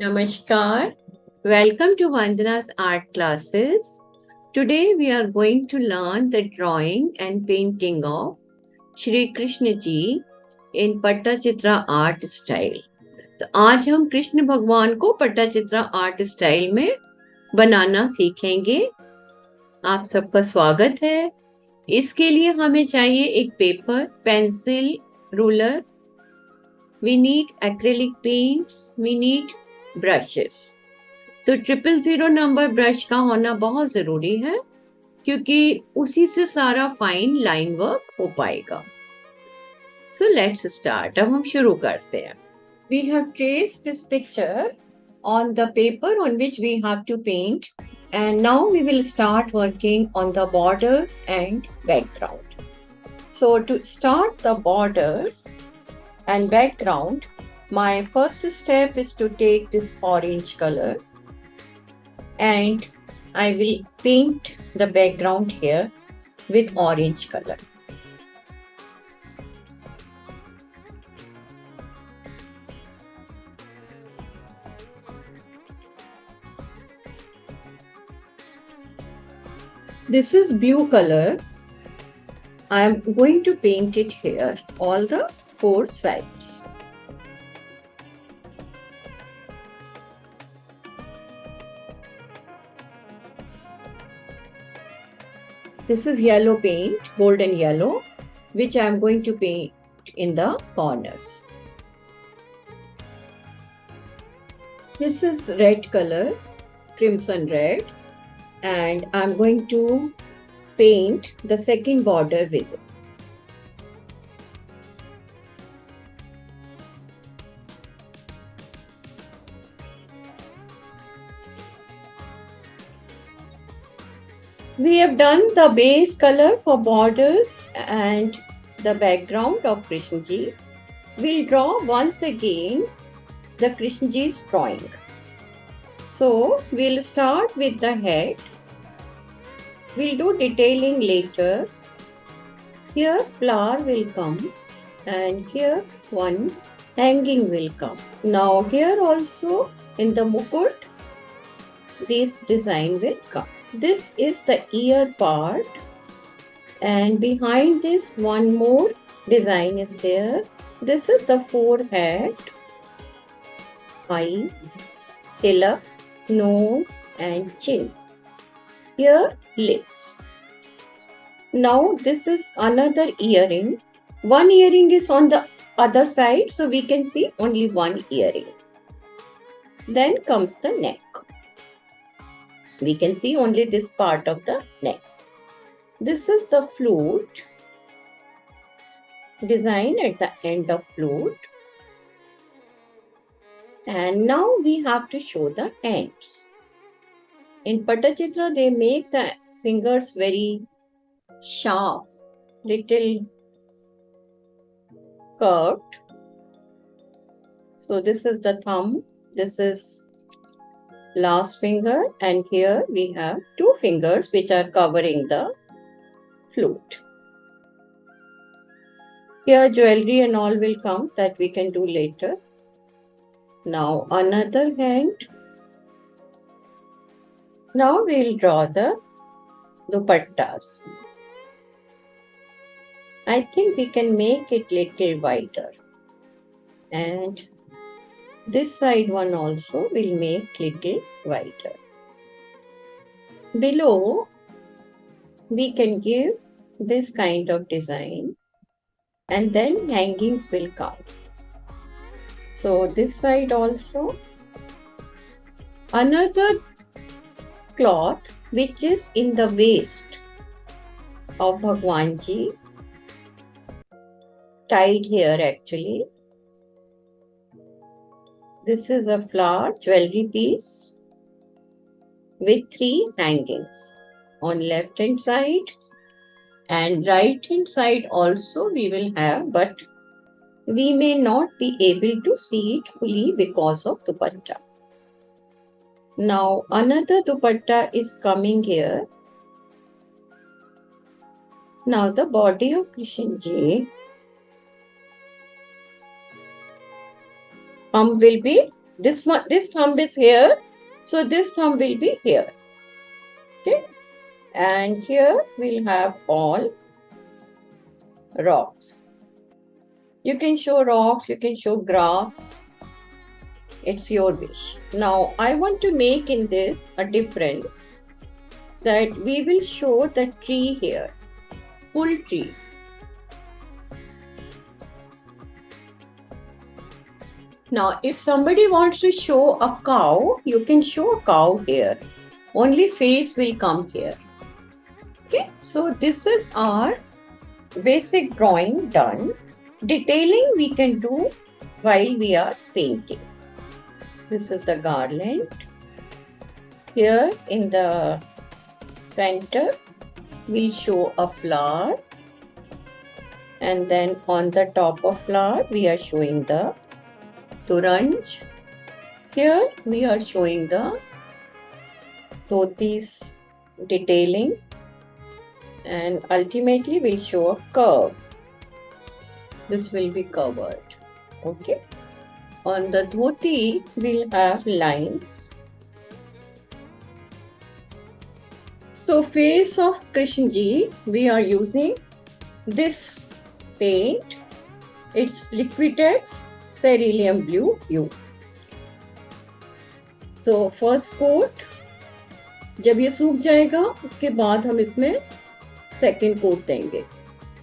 Namaskar. Welcome to Vandana's art classes. Today we are going to learn the drawing and painting of Shri Krishna ji in Pattachitra art style. तो आज हम कृष्ण भगवान को पट्टाचित्रा art style में बनाना सीखेंगे। आप सबका स्वागत है। इसके लिए हमें चाहिए एक paper, pencil, ruler, we need acrylic paints, we need brushes. तो 000 नंबर ब्रश का होना बहुत जरूरी है क्योंकि उसी से सारा फाइन लाइन वर्क हो पाएगा। So let's start. अब हम शुरू करते हैं। We have traced this picture on the paper on which we have to paint, and now we will start working on the borders and background. So to start the borders and background, my first step is to take this orange color and I will paint the background here with orange color. This is blue color. I am going to paint it here, all the four sides. This is yellow paint, golden yellow, which I am going to paint in the corners. This is red color, crimson red, and I am going to paint the second border with it. We have done the base color for borders and the background of Krishna ji. We'll draw once again the Krishna ji's drawing. So we'll start with the head. We'll do detailing later. Here flower will come and here one hanging will come. Now here also in the mukut, this design will come. This is the ear part, and behind this one more design is there. This is the forehead, eye, tilak, nose and chin. Here lips. Now this is another earring. One earring is on the other side, so we can see only one earring. Then comes the neck. We can see only this part of the neck. This is the flute, design at the end of flute. And now we have to show the hands. In Pattachitra, they make the fingers very sharp, little curved. So this is the thumb, this is last finger, and here we have two fingers which are covering the flute. Here jewelry and all will come, that we can do later. Now another hand. Now we will draw the dupattas. I think we can make it little wider. And this side one also will make little wider. Below, we can give this kind of design and then hangings will come. So this side also. Another cloth which is in the waist of Bhagwan ji, tied here actually. This is a flower jewelry piece with 3 hangings on left hand side, and right hand side also we will have, but we may not be able to see it fully because of dupatta. Now another dupatta is coming here. Now the body of Krishna ji, thumb will be this one. This thumb is here, so this thumb will be here. Okay, and here we'll have all rocks. You can show rocks, you can show grass. It's your wish. Now I want to make in this a difference that we will show the tree here, full tree. Now, if somebody wants to show a cow, you can show a cow here. Only face will come here. Okay, so this is our basic drawing done. Detailing we can do while we are painting. This is the garland. Here in the center, we'll show a flower. And then on the top of flower, we are showing the Turanj. Here we are showing the Dhoti's detailing, and ultimately we'll show a curve. This will be covered. Okay. On the dhoti, we'll have lines. So face of Krishna ji, we are using this paint. It's Liquitex Cerulean Blue U. So first coat, जब ये सूख जाएगा उसके बाद हम इसमें second coat देंगे.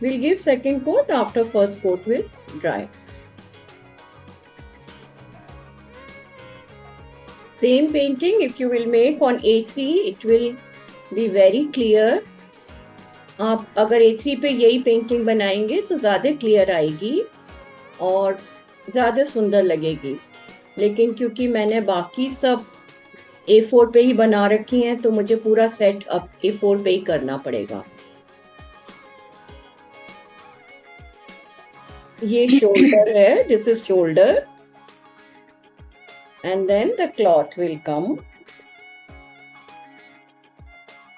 We'll give second coat after first coat will dry. Same painting if you will make on A3, it will be very clear. आप अगर A3 पे यही पेंटिंग बनाएंगे तो ज़्यादा क्लियर आएगी और ज़्यादा सुंदर लगेगी. लेकिन क्योंकि मैंने बाकी सब A4 पे ही बना रखी हैं तो मुझे पूरा सेट अब A4 पे ही करना पड़ेगा. ये शोल्डर है, this is shoulder, and then the cloth will come.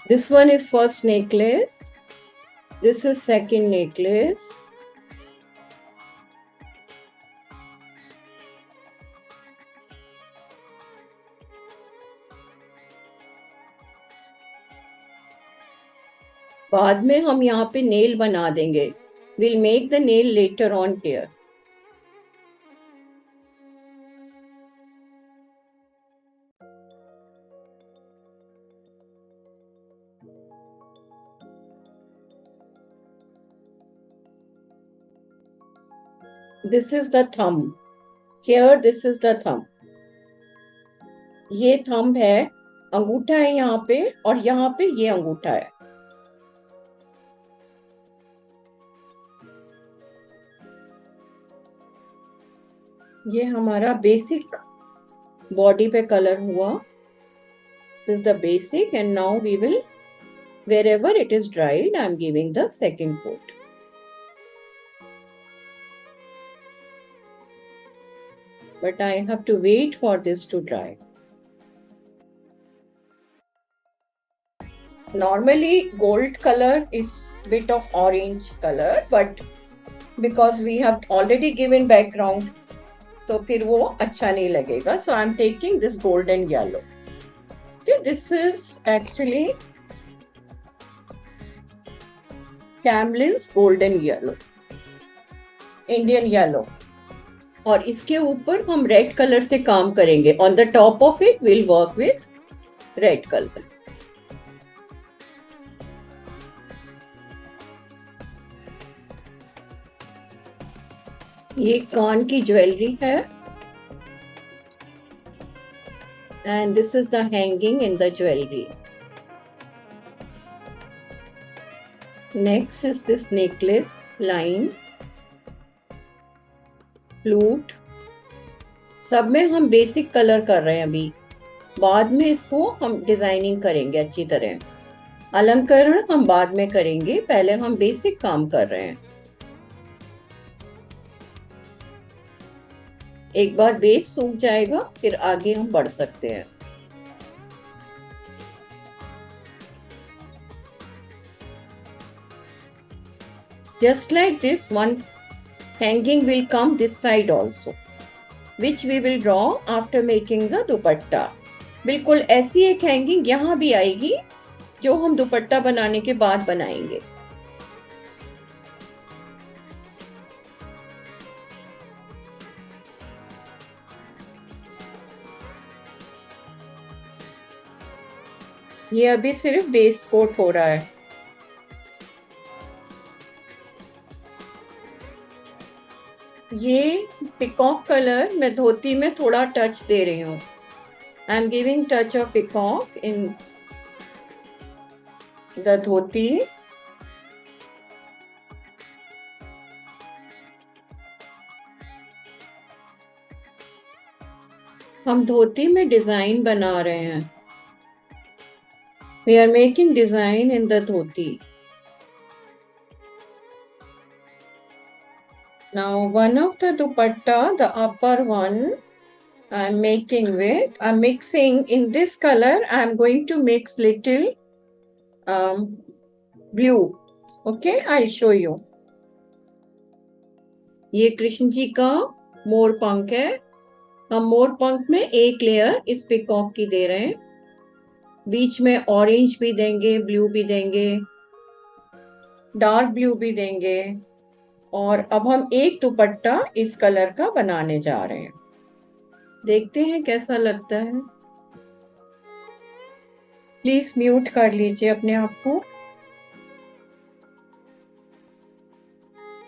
This one is first necklace, this is second necklace, बाद में हम यहाँ पे nail बना देंगे. We'll make the nail later on here. This is the thumb. Here this is the thumb. ये thumb है, अंगूठा है यहाँ पे और यहाँ पे ये अंगूठा है. ये हमारा बेसिक बॉडी पे कलर हुआ. This is the basic, and now we will, wherever it is dried, I am giving the second coat. But I have to wait for this to dry. Normally gold color is bit of orange color, but because we have already given background, तो फिर वो अच्छा नहीं लगेगा. So I'm taking this golden yellow. Okay, this is actually Camlin's golden yellow, Indian yellow. और इसके ऊपर हम रेड कलर से काम करेंगे. On the top of it we'll work with red color. ये कान की ज्वेलरी है. And this is the hanging in the jewelry. Next is this necklace line, flute. सब में हम बेसिक कलर कर रहे हैं अभी. बाद में इसको हम डिजाइनिंग करेंगे अच्छी तरह. अलंकरण हम बाद में करेंगे, पहले हम बेसिक काम कर रहे हैं. एक बार बेस सूख जाएगा फिर आगे हम बढ़ सकते हैं. Just like this, one hanging will come this side also, which we will draw after making the dupatta. बिल्कुल ऐसी एक हैंगिंग यहाँ भी आएगी जो हम दुपट्टा बनाने के बाद बनाएंगे. ये अभी सिर्फ बेस कोट हो रहा है. ये पिकॉक कलर मैं धोती में थोड़ा टच दे रही हूँ. I am giving touch of peacock in the dhoti. हम धोती में डिजाइन बना रहे हैं. We are making design in the dhoti. Now one of the dupatta, the upper one, I'm making with, I'm mixing in this color, I'm going to mix little blue. Okay, I'll show you. ये कृष्ण जी का मोर पंख है. हम मोर पंख में एक layer इस peacock की दे रहे हैं. बीच में ऑरेंज भी देंगे, ब्लू भी देंगे, डार्क ब्लू भी देंगे. और अब हम एक दुपट्टा इस कलर का बनाने जा रहे हैं. देखते हैं कैसा लगता है. प्लीज म्यूट कर लीजिए अपने आप को.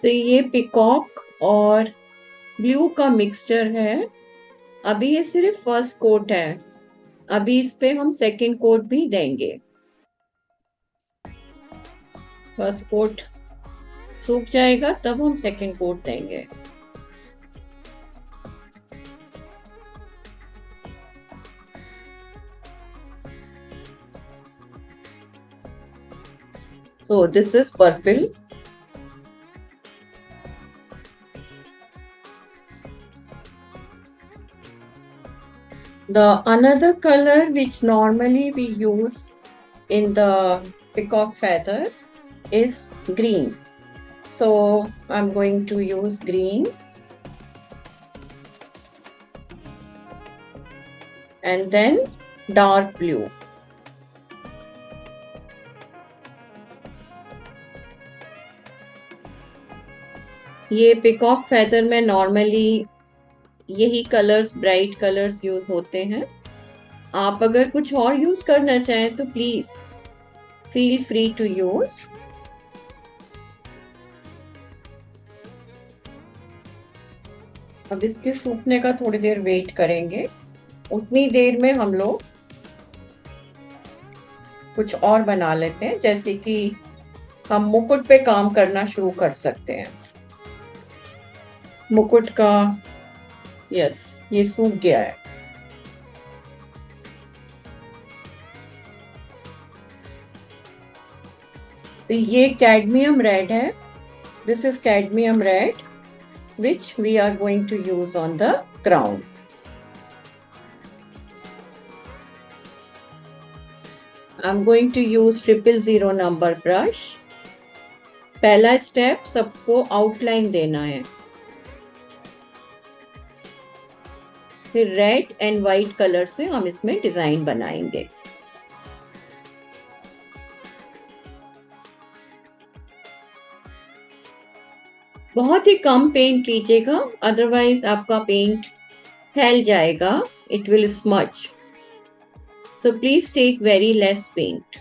तो ये पिकॉक और ब्लू का मिक्सचर है. अभी ये सिर्फ फर्स्ट कोट है. अभी इस पे हम सेकंड कोट भी देंगे. फर्स्ट कोट सूख जाएगा तब हम सेकंड कोट देंगे. So this is purple. The another color which normally we use in the peacock feather is green. So I'm going to use green. And then dark blue. ये peacock feather में normally यही colours, bright colours use होते हैं. आप अगर कुछ और use करना चाहें तो please feel free to use. अब इसके सूखने का थोड़ी देर वेट करेंगे. उतनी देर में हम लोग कुछ और बना लेते हैं. जैसे कि हम मुकुट पे काम करना शुरू कर सकते हैं. मुकुट का यस, ये सूख गया है. तो ये कैडमियम रेड है. This is cadmium red which we are going to use on the crown. I'm going to use 000 number brush. पहला स्टेप सबको आउटलाइन देना है. फिर रेड एंड वाइट कलर से हम इसमें डिजाइन बनाएंगे. बहुत ही कम पेंट लीजिएगा, अदरवाइज आपका पेंट फैल जाएगा. It will smudge. So please take very less paint.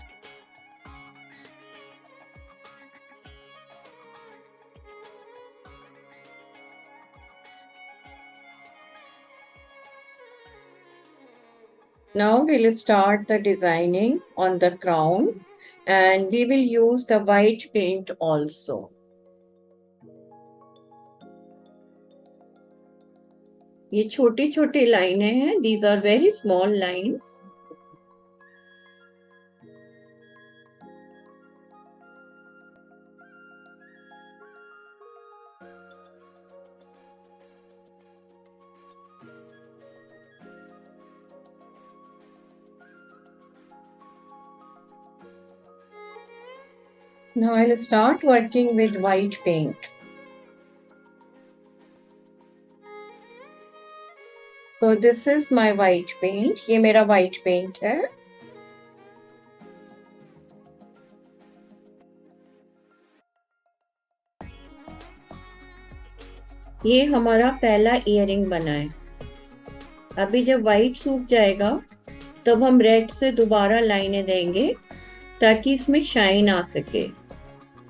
Now we'll start the designing on the crown and we will use the white paint also. ये छोटी छोटी लाइनें हैं. These are very small lines. Now I'll start working with white paint. So this is my white paint. ये मेरा white paint है. ये हमारा पहला इयरिंग बना है. अभी जब व्हाइट सूख जाएगा तब हम रेड से दोबारा लाइनें देंगे ताकि इसमें शाइन आ सके.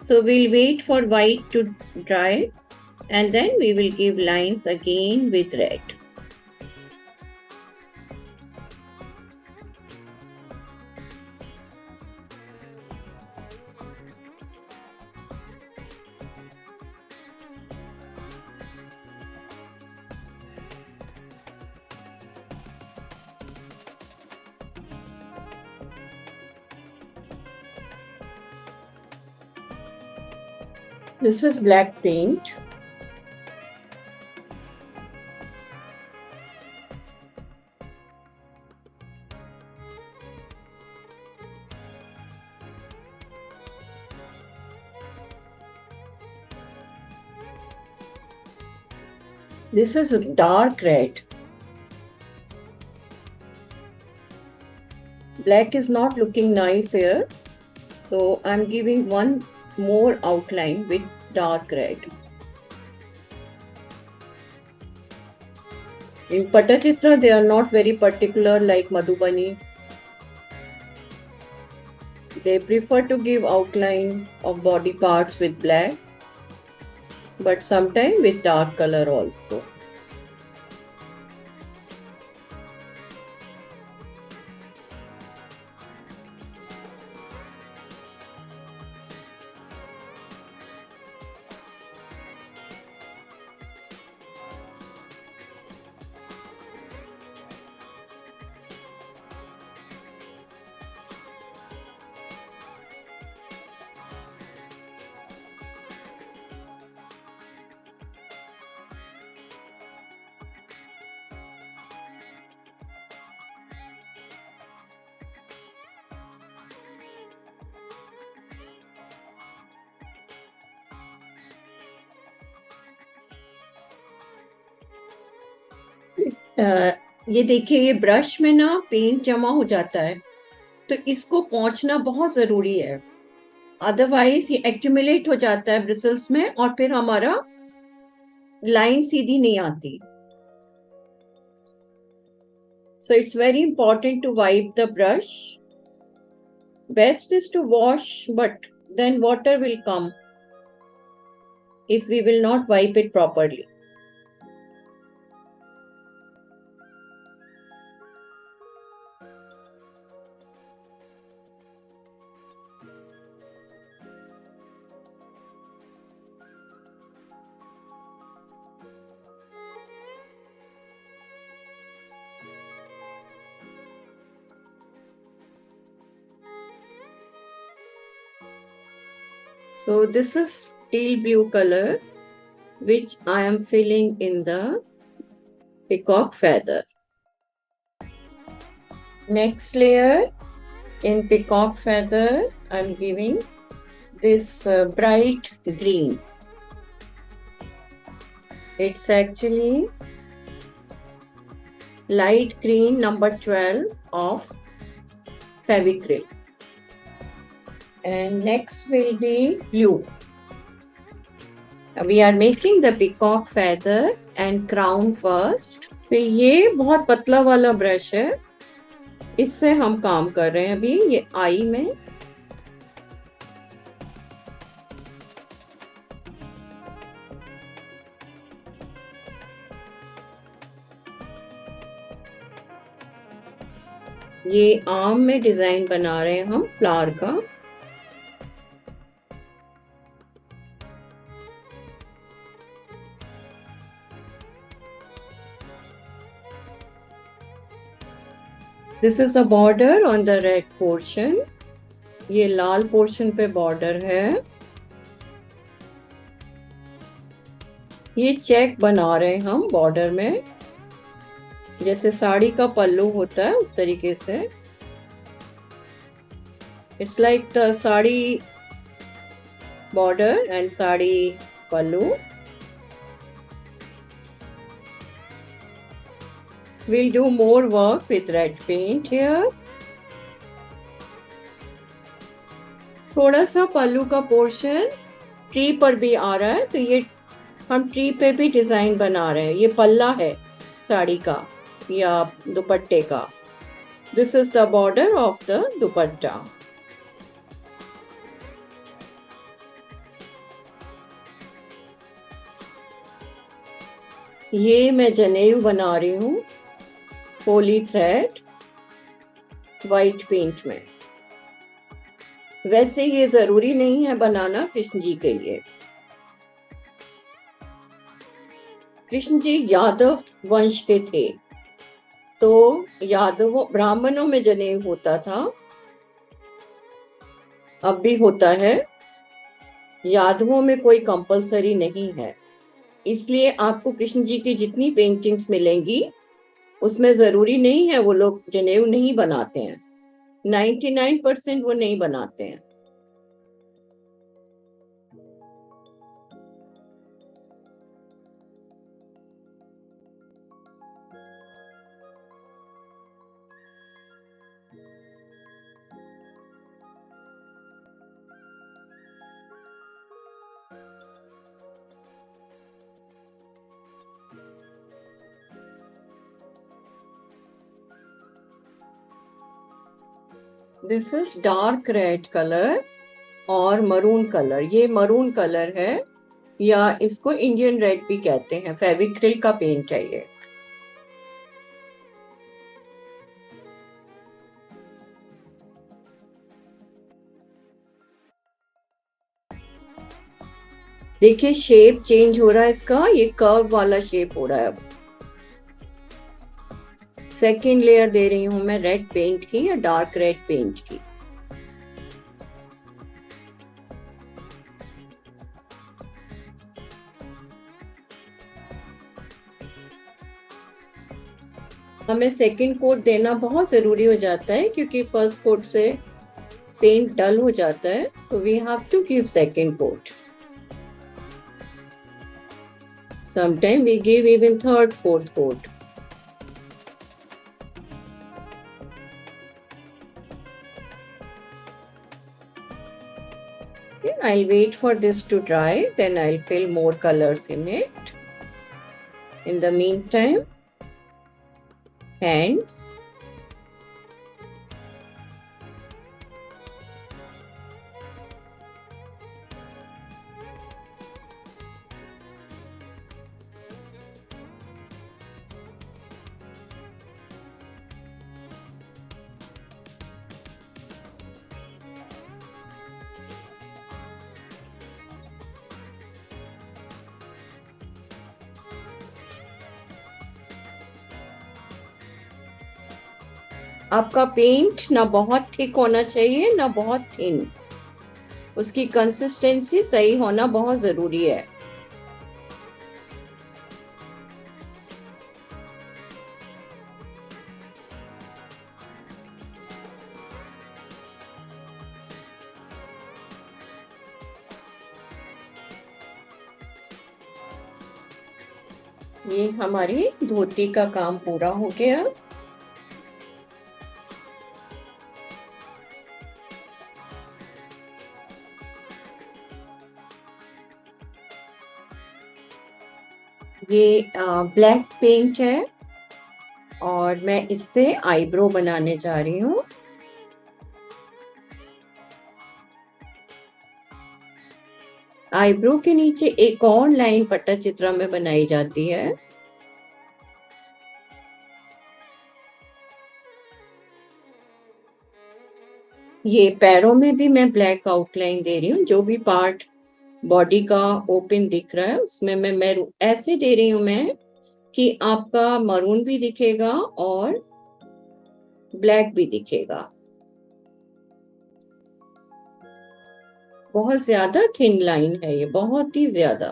So we'll wait for white to dry and then we will give lines again with red. This is black paint. This is dark red. Black is not looking nice here, so I'm giving one more outline with dark red. In Pattachitra, they are not very particular like Madhubani. They prefer to give outline of body parts with black, but sometimes with dark color also. ये देखिए, ये brush में ना paint जमा हो जाता है, तो इसको पोंछना बहुत जरूरी है, अदरवाइज ये एक्यूमुलेट हो जाता है ब्रिसल्स में और फिर हमारा लाइन सीधी नहीं आती. So it's very important to wipe the brush. Best is to wash, but then water will come if we will not wipe it properly. So this is teal blue color, which I am filling in the peacock feather. Next layer in peacock feather, I'm giving this bright green. It's actually light green number 12 of Fevicryl. And next will be blue. We are making the peacock feather and crown first. So ये बहुत पतला वाला brush है, इससे हम काम कर रहे हैं अभी. ये आई में ये आम में डिजाइन बना रहे हैं हम फ्लावर का. This is the border on the red portion. ये लाल पोर्शन पे बॉर्डर है. ये चेक बना रहे हैं हम बॉर्डर में, जैसे साड़ी का पल्लू होता है उस तरीके से. It's like the sari border and sari pallu. We'll do more work with red paint here. थोड़ा सा पल्लू का पोर्शन ट्री पर भी आ रहा है, तो ये हम ट्री पे भी डिजाइन बना रहे हैं। ये पल्ला है साड़ी का या दुपट्टे का। This is the border of the दुपट्टा। ये मैं जनेऊ बना रही हूँ होली थ्रेड वाइट पेंट में। वैसे ये जरूरी नहीं है बनाना कृष्ण जी के लिए। कृष्ण जी यादव वंश के थे, तो यादवों ब्राह्मणों में जनेऊ होता था, अब भी होता है। यादवों में कोई कंपलसरी नहीं है, इसलिए आपको कृष्ण जी की जितनी पेंटिंग्स मिलेंगी उसमें जरूरी नहीं है वो लोग जनेऊ नहीं बनाते हैं। 99% वो नहीं बनाते हैं। This is dark red colour और मरून कलर। ये मरून कलर है या इसको इंडियन रेड भी कहते हैं। फेविक्रिल का पेंट है ये। देखिए शेप चेंज हो रहा है इसका, ये कर्व वाला शेप हो रहा है अब। सेकेंड लेयर दे रही हूं मैं रेड पेंट की या डार्क रेड पेंट की। हमें सेकेंड कोट देना बहुत जरूरी हो जाता है क्योंकि फर्स्ट कोट से पेंट डल हो जाता है, so we have to give second coat. Sometime we give even third fourth coat. I'll wait for this to dry, then I'll fill more colors in it. In the meantime, hands. आपका paint ना बहुत thick होना चाहिए ना बहुत thin, उसकी consistency सही होना बहुत जरूरी है। ये हमारी धोती का काम पूरा हो गया। ये ब्लैक पेंट है और मैं इससे आईब्रो बनाने जा रही हूँ। आईब्रो के नीचे एक और लाइन पट्टचित्रा में बनाई जाती है। ये पैरों में भी मैं ब्लैक आउटलाइन दे रही हूँ। जो भी पार्ट बॉडी का ओपन दिख रहा है उसमें मैं मैरून ऐसे दे रही हूँ मैं कि आपका मरून भी दिखेगा और ब्लैक भी दिखेगा। बहुत ज्यादा थिन लाइन है ये, बहुत ही ज्यादा।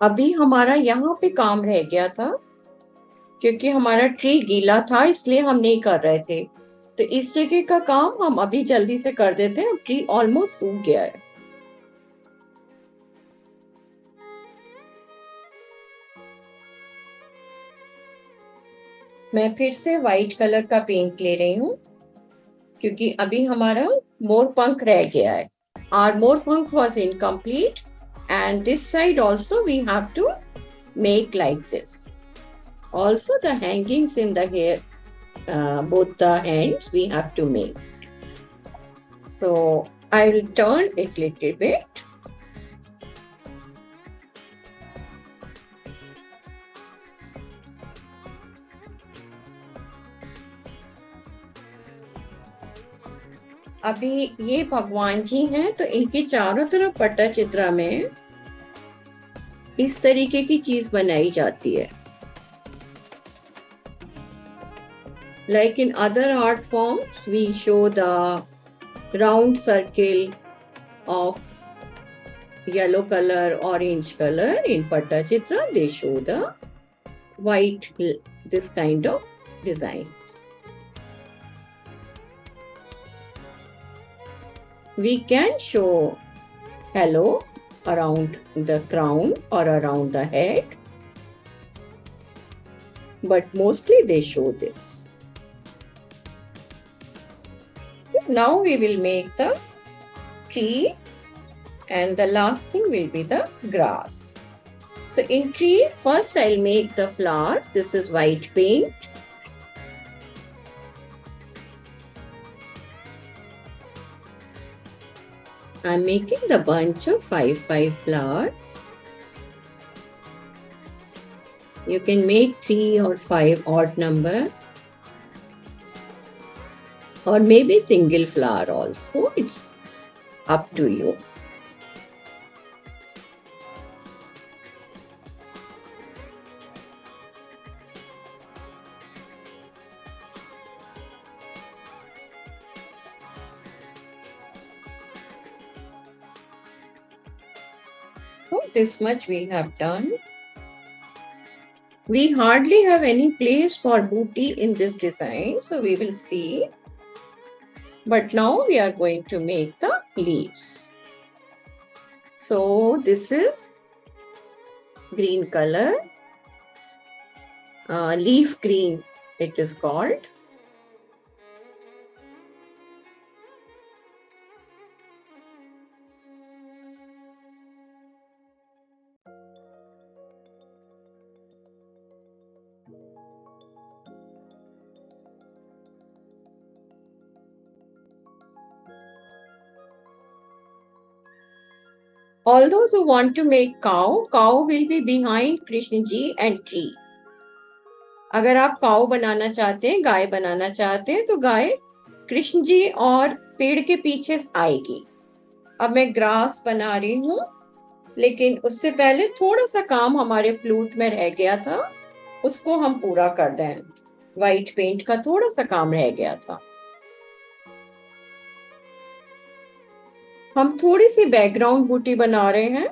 अभी हमारा यहाँ पे काम रह गया था, क्योंकि हमारा ट्री गीला था इसलिए हम नहीं कर रहे थे, तो इस जगह का काम हम अभी जल्दी से कर देते हैं। ट्री ऑलमोस्ट सूख गया है। मैं फिर से व्हाइट कलर का पेंट ले रही हूँ क्योंकि अभी हमारा मोर पंख रह गया है। Our more punk was incomplete, and this side also we have to make like this. Also the hangings in the hair, both the ends we have to make. So I will turn it little bit. अभी ये भगवान जी हैं, तो इनके चारों तरफ पट्टचित्रा में इस तरीके की चीज बनाई जाती है। Like in other art forms, we show the round circle of yellow color, orange color. In Pattachitra, they show the white, this kind of design. We can show halo around the crown or around the head, but mostly they show this. Now we will make the tree, and the last thing will be the grass. So in tree, first I'll make the flowers. This is white paint. I'm making the bunch of 5 flowers. You can make 3 or 5 odd number, or maybe single flower also. It's up to you. So this much we have done. We hardly have any place for booty in this design, so we will see. But now we are going to make the leaves. So this is green color, leaf green it is called. All those who want to make cow will be behind Krishna ji and tree. अगर आप काऊ बनाना चाहते हैं, गाय बनाना चाहते हैं, तो गाय कृष्ण जी और पेड़ के पीछे आएगी। अब मैं ग्रास बना रही हूँ, लेकिन उससे पहले थोड़ा सा काम हमारे फ्लूट में रह गया था, उसको हम पूरा कर दें। व्हाइट पेंट का थोड़ा सा काम रह गया था। हम थोड़ी सी बैकग्राउंड बूटी बना रहे हैं,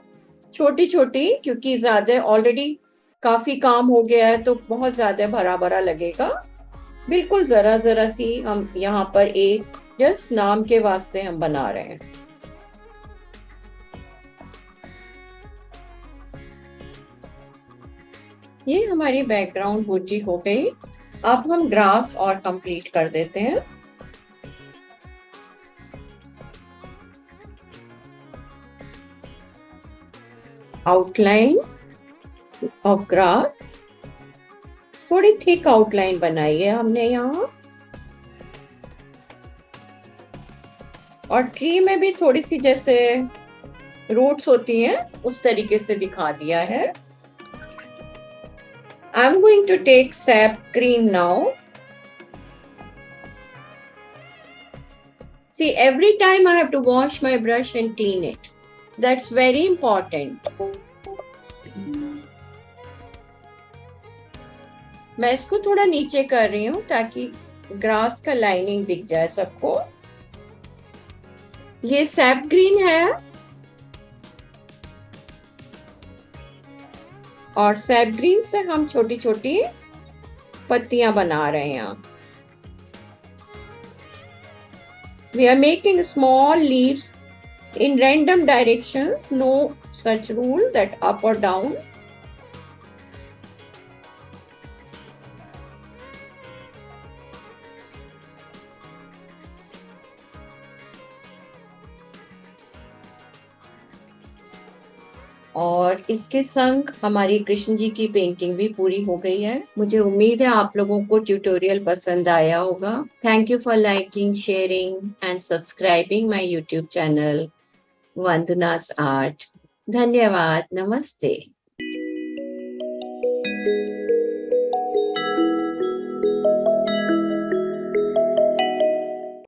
छोटी छोटी, क्योंकि ज्यादा ऑलरेडी काफी काम हो गया है तो बहुत ज्यादा भरा भरा लगेगा। बिल्कुल जरा जरा सी हम यहाँ पर एक जस्ट नाम के वास्ते हम बना रहे हैं। ये हमारी बैकग्राउंड बूटी हो गई। अब हम ग्रास और कंप्लीट कर देते हैं। आउटलाइन ऑफ ग्रास, थोड़ी थिक आउटलाइन बनाई है हमने यहाँ, और ट्री में भी थोड़ी सी जैसे रूट्स होती हैं उस तरीके से दिखा दिया है। I'm going to take sap green now. See, every time I have to wash my brush and clean it. That's very important. मैं इसको थोड़ा नीचे कर रही हूँ ताकि ग्रास का लाइनिंग दिख जाए सबको। ये सैप ग्रीन है, और सैप ग्रीन से हम छोटी छोटी पत्तियां बना रहे हैं। We are making small leaves in random directions, no such rule that up or down. और इसके संग हमारी कृष्ण जी की पेंटिंग भी पूरी हो गई है। मुझे उम्मीद है आप लोगों को ट्यूटोरियल पसंद आया होगा। Thank you for liking, sharing and subscribing my YouTube channel Vandana's art. धन्यवाद। नमस्ते।